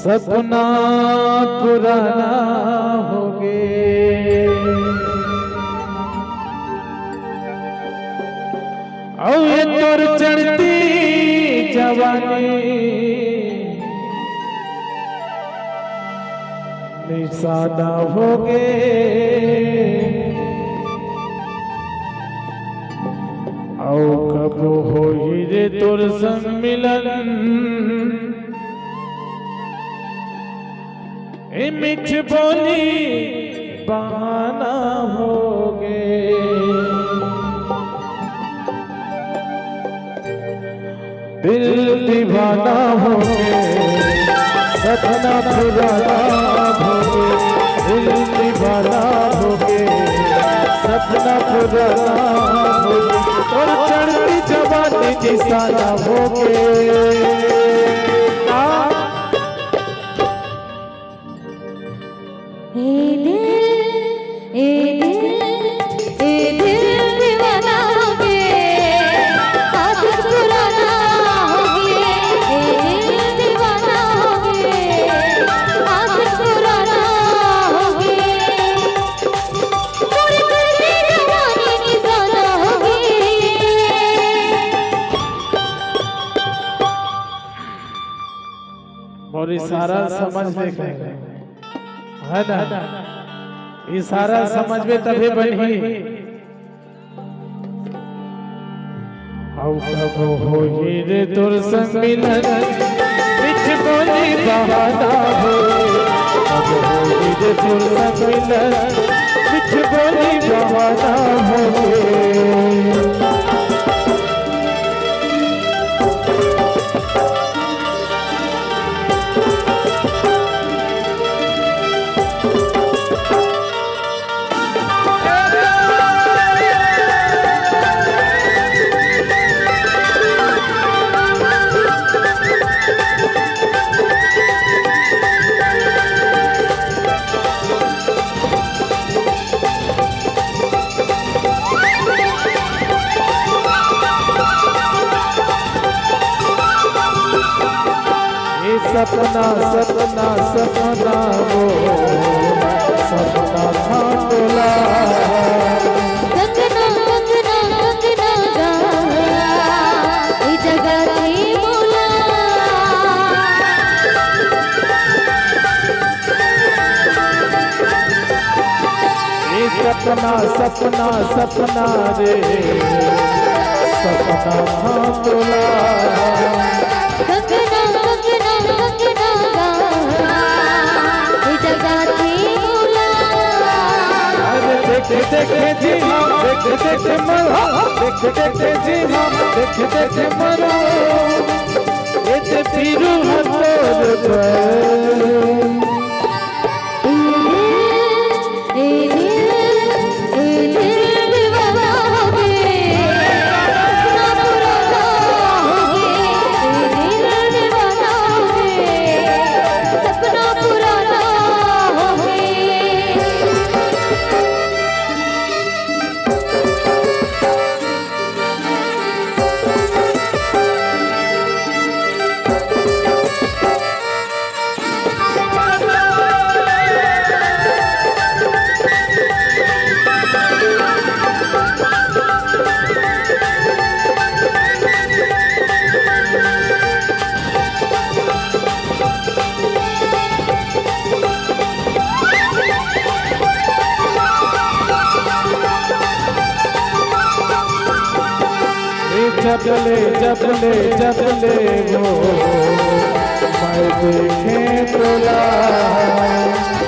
सपना पुराना हो गए और ये तोर चढ़ती जवानी निशाना हो गए और कब हो ही रे तोर संग मिलन मिठ बोली बहाना हो गए दिल दीवाना हो गए सपना पुराना हो गए दिल दीवाना हो गए सपना पुराना हो गए और चढ़ती जवानी निशाना हो गए और इशारा समझ ले है ना इशारा समझ में तभी बनी कब हो रे तोर संग मिलन मिठ बोली बहाना हो कब हो रे तोर संग मिलन मिठ बोली बहाना हो सपना सपना सपना वो सपना था तोला कंगना कंगना कंगना गाया जगह की बोला ये सपना सपना सपना रे सपना था तोला देखे देखे जी हम देखे देखे मरो देखे देखे जी हम देखे देखे मरो ये ते पीरू हतोर जब ले वो मैं देखे तोला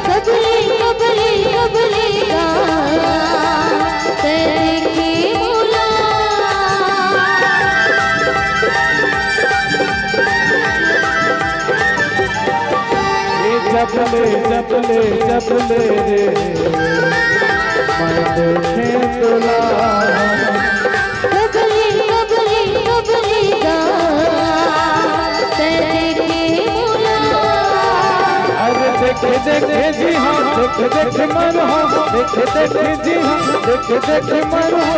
कबले कबले कबले तेरे की बोला जब ले रे मैं देखे तोला देखे देखे जी हम देखे देखे मन हो देखे देखे जी हम देखे देखे मन हो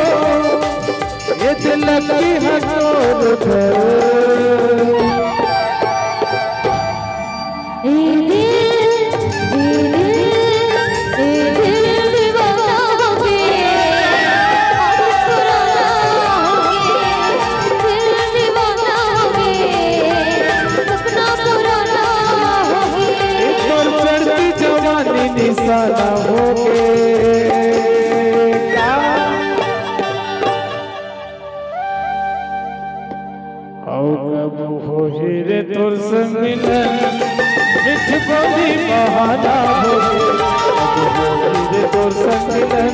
ये दिल की हथौड़ भी निशाना होगे। कब हो रे तोर संग मिलन मिठ बोली बहाना होगे। कब हो रे तोर संग मिलन